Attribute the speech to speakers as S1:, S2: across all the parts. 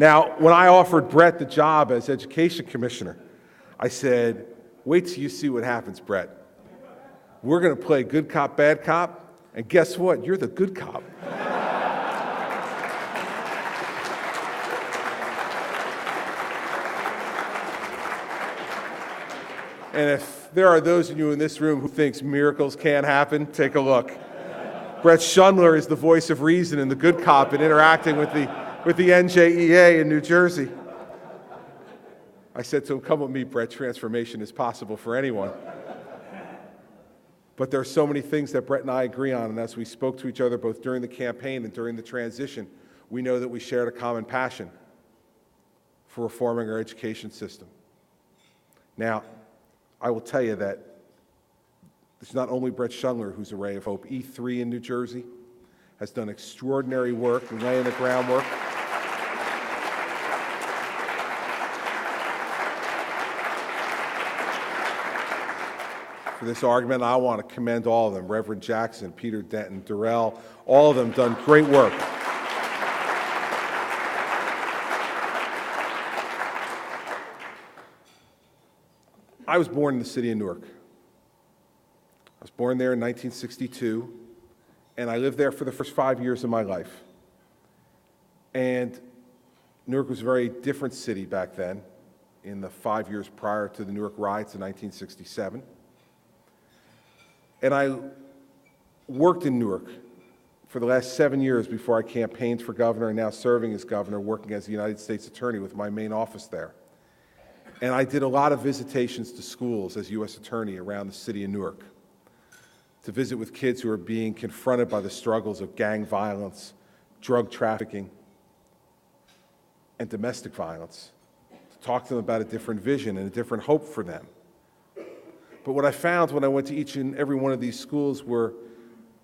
S1: Now, when I offered Brett the job as education commissioner, I said, wait till you see what happens, Brett. We're going to play good cop, bad cop, and guess what? You're the good cop. And if there are those of you in this room who thinks miracles can't happen, take a look. Brett Schundler is the voice of reason and the good cop in interacting with the NJEA in New Jersey. I said to him, come with me, Brett, transformation is possible for anyone. But there are so many things that Brett and I agree on, and as we spoke to each other both during the campaign and during the transition, we know that we shared a common passion for reforming our education system. Now, I will tell you that it's not only Brett Schundler who's a ray of hope. E3 in New Jersey has done extraordinary work in laying the groundwork. For this argument, I want to commend all of them, Reverend Jackson, Peter Denton, Durrell, all of them done great work. I was born in the city of Newark. I was born there in 1962, and I lived there for the first 5 years of my life. And Newark was a very different city back then, in the 5 years prior to the Newark riots in 1967. And I worked in Newark for the last 7 years before I campaigned for governor and now serving as governor, working as a United States attorney with my main office there. And I did a lot of visitations to schools as U.S. attorney around the city of Newark to visit with kids who are being confronted by the struggles of gang violence, drug trafficking, and domestic violence, to talk to them about a different vision and a different hope for them. But what I found when I went to each and every one of these schools were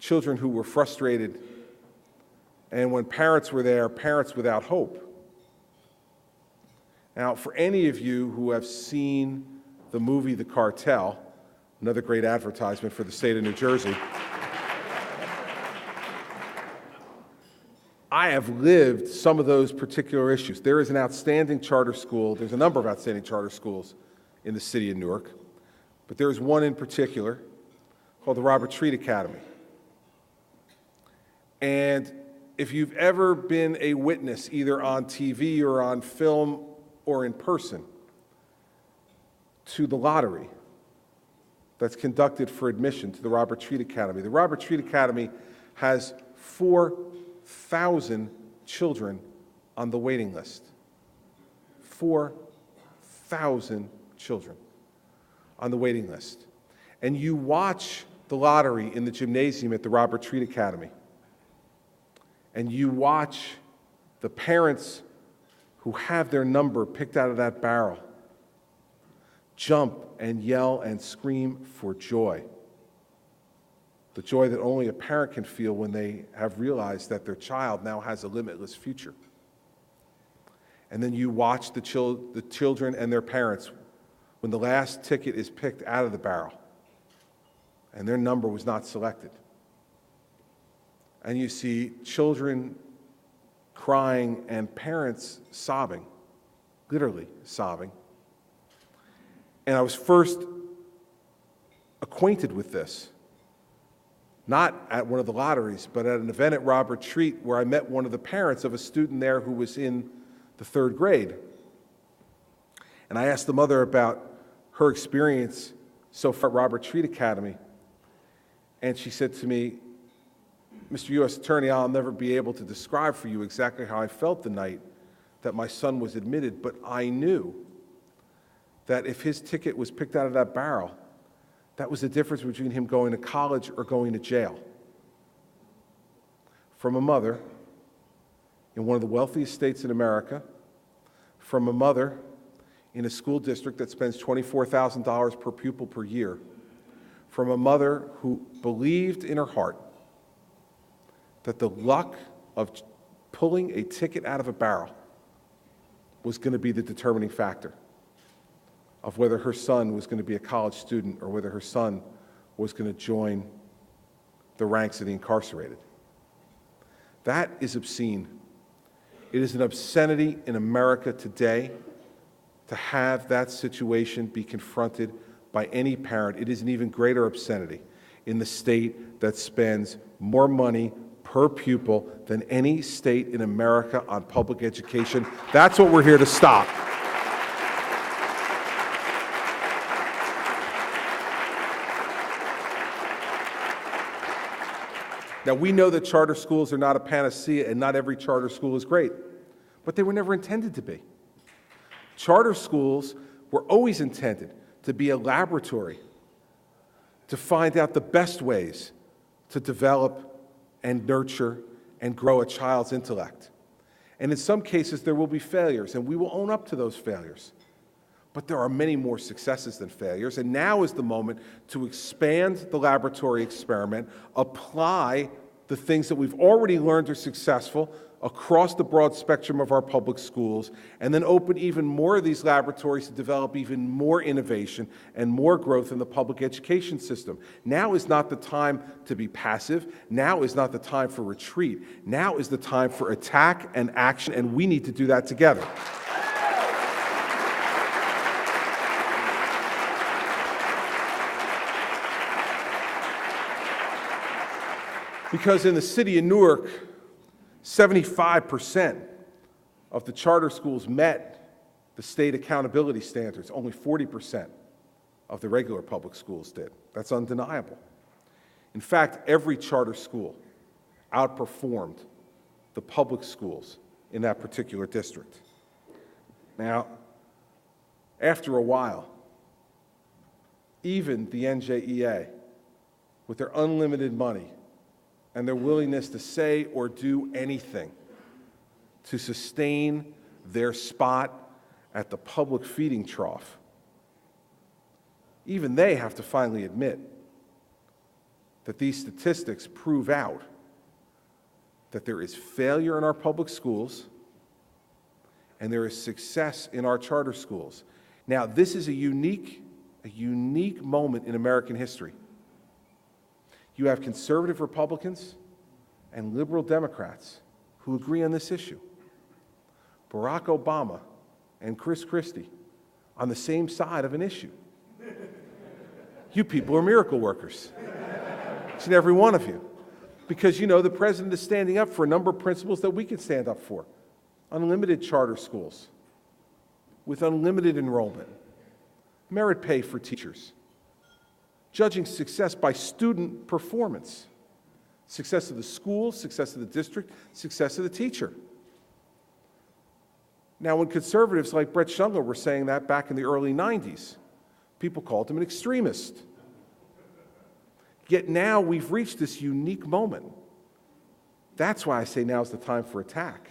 S1: children who were frustrated, and when parents were there, parents without hope. Now, for any of you who have seen the movie The Cartel, another great advertisement for the state of New Jersey, I have lived some of those particular issues. There is an outstanding charter school. There's a number of outstanding charter schools in the city of Newark, but there's one in particular called the Robert Treat Academy. And if you've ever been a witness, either on TV or on film or in person, to the lottery that's conducted for admission to the Robert Treat Academy. The Robert Treat Academy has 4,000 children on the waiting list. 4,000 children on the waiting list. And you watch the lottery in the gymnasium at the Robert Treat Academy, and you watch the parents who have their number picked out of that barrel jump and yell and scream for joy. The joy that only a parent can feel when they have realized that their child now has a limitless future. And then you watch the children and their parents when the last ticket is picked out of the barrel and their number was not selected. And you see children crying and parents sobbing, literally sobbing. And I was first acquainted with this, not at one of the lotteries, but at an event at Robert Treat where I met one of the parents of a student there who was in the 3rd grade. And I asked the mother about her experience so far at Robert Treat Academy. And she said to me, Mr. U.S. Attorney, I'll never be able to describe for you exactly how I felt the night that my son was admitted, but I knew that if his ticket was picked out of that barrel, that was the difference between him going to college or going to jail. From a mother in one of the wealthiest states in America, from a mother in a school district that spends $24,000 per pupil per year, from a mother who believed in her heart that the luck of pulling a ticket out of a barrel was going to be the determining factor of whether her son was going to be a college student or whether her son was going to join the ranks of the incarcerated. That is obscene. It is an obscenity in America today to have that situation be confronted by any parent. It is an even greater obscenity in the state that spends more money per pupil than any state in America on public education. That's what we're here to stop. Now, we know that charter schools are not a panacea, and not every charter school is great, but they were never intended to be. Charter schools were always intended to be a laboratory to find out the best ways to develop and nurture and grow a child's intellect. And in some cases, there will be failures, and we will own up to those failures. But there are many more successes than failures, and now is the moment to expand the laboratory experiment, apply the things that we've already learned are successful across the broad spectrum of our public schools, and then open even more of these laboratories to develop even more innovation and more growth in the public education system. Now is not the time to be passive. Now is not the time for retreat. Now is the time for attack and action, and we need to do that together. Because in the city of Newark, 75% of the charter schools met the state accountability standards. Only 40% of the regular public schools did. That's undeniable. In fact, every charter school outperformed the public schools in that particular district. Now, after a while, even the NJEA, with their unlimited money, and their willingness to say or do anything to sustain their spot at the public feeding trough, even they have to finally admit that these statistics prove out that there is failure in our public schools and there is success in our charter schools. Now, this is a unique moment in American history. You have conservative Republicans and liberal Democrats who agree on this issue. Barack Obama and Chris Christie on the same side of an issue. You people are miracle workers, each and every one of you. Because you know the president is standing up for a number of principles that we can stand up for. Unlimited charter schools with unlimited enrollment, merit pay for teachers, judging success by student performance, success of the school, success of the district, success of the teacher. Now, when conservatives like Brett Schungler were saying that back in the early 90s, people called him an extremist. Yet now we've reached this unique moment. That's why I say now's the time for attack.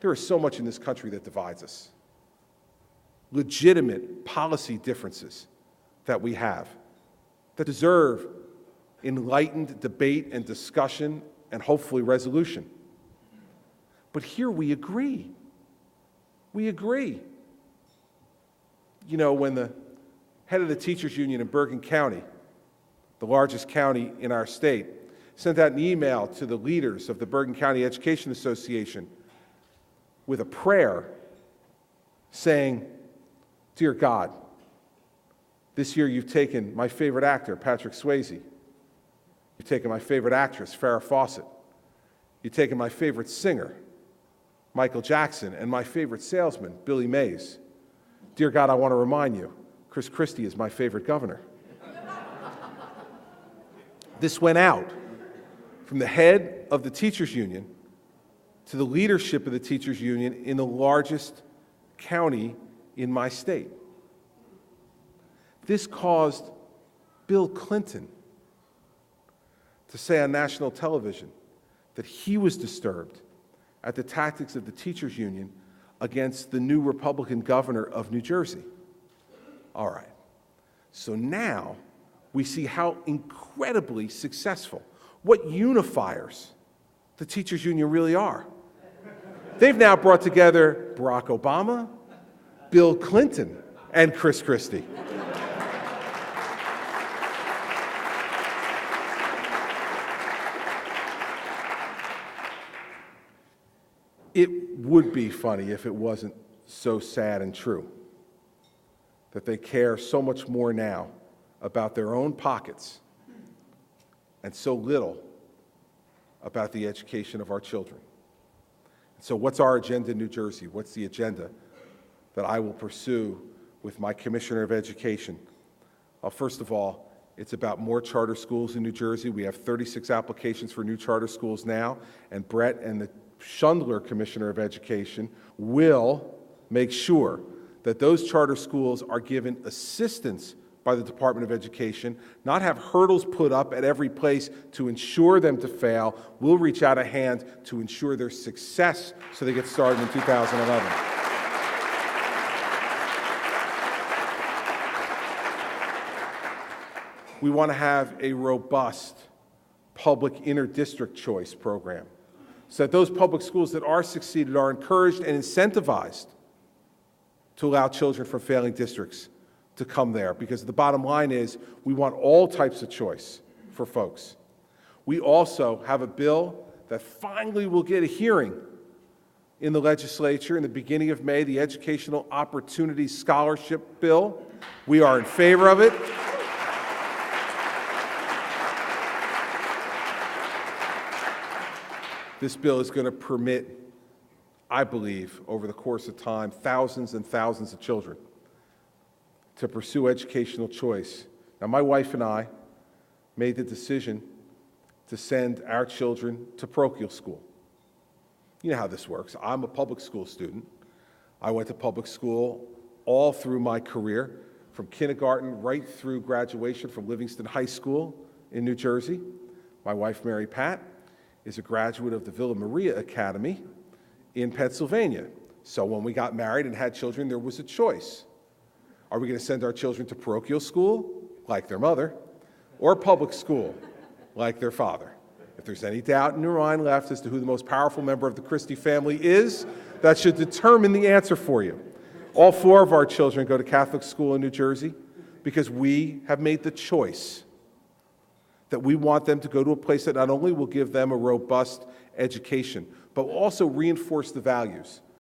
S1: There is so much in this country that divides us. Legitimate policy differences that we have that deserve enlightened debate and discussion and hopefully resolution. But here we agree. We agree. You know, when the head of the teachers union in Bergen County, the largest county in our state, sent out an email to the leaders of the Bergen County Education Association with a prayer saying, "Dear God, this year you've taken my favorite actor, Patrick Swayze. You've taken my favorite actress, Farrah Fawcett. You've taken my favorite singer, Michael Jackson, and my favorite salesman, Billy Mays. Dear God, I want to remind you, Chris Christie is my favorite governor." This went out from the head of the teachers union to the leadership of the teachers union in the largest county in my state. This caused Bill Clinton to say on national television that he was disturbed at the tactics of the teachers union against the new Republican governor of New Jersey. All right. So now we see how incredibly successful, what unifiers the teachers union really are. They've now brought together Barack Obama, Bill Clinton, and Chris Christie. would be funny if it wasn't so sad and true that they care so much more now about their own pockets and so little about the education of our children. So what's our agenda in New Jersey? What's the agenda that I will pursue with my Commissioner of Education? Well, first of all, it's about more charter schools in New Jersey. We have 36 applications for new charter schools now, and Brett and the Schundler Commissioner of Education will make sure that those charter schools are given assistance by the Department of Education, not have hurdles put up at every place to ensure them to fail. We'll reach out a hand to ensure their success so they get started in 2011. We want to have a robust public inter-district choice program so that those public schools that are succeeded are encouraged and incentivized to allow children from failing districts to come there, because the bottom line is we want all types of choice for folks. We also have a bill that finally will get a hearing in the legislature in the beginning of May, the Educational Opportunity Scholarship Bill. We are in favor of it. This bill is going to permit, I believe, over the course of time, thousands and thousands of children to pursue educational choice. Now, my wife and I made the decision to send our children to parochial school. You know how this works. I'm a public school student. I went to public school all through my career, from kindergarten right through graduation from Livingston High School in New Jersey. My wife, Mary Pat, is a graduate of the Villa Maria Academy in Pennsylvania. So when we got married and had children, there was a choice. Are we going to send our children to parochial school, like their mother, or public school, like their father? If there's any doubt in your mind left as to who the most powerful member of the Christie family is, that should determine the answer for you. All 4 of our children go to Catholic school in New Jersey because we have made the choice that we want them to go to a place that not only will give them a robust education, but will also reinforce the values